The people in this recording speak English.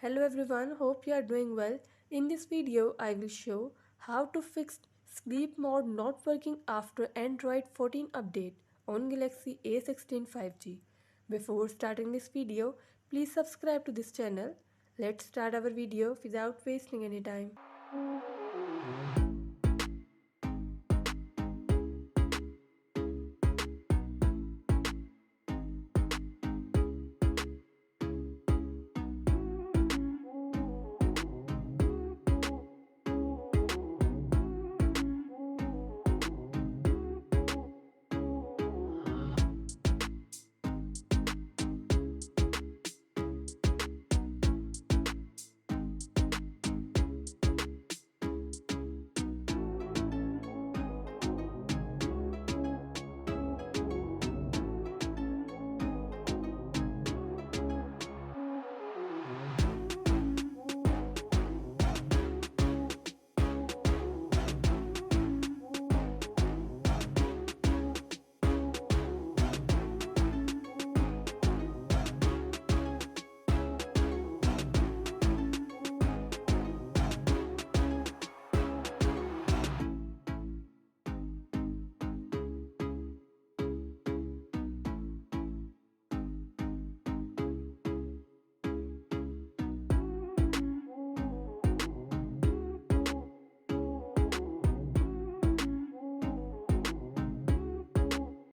Hello everyone, hope you are doing well. In this video, I will show how to fix sleep mode not working after Android 14 update on Galaxy A16 5G. Before starting this video, please subscribe to this channel. Let's start our video without wasting any time.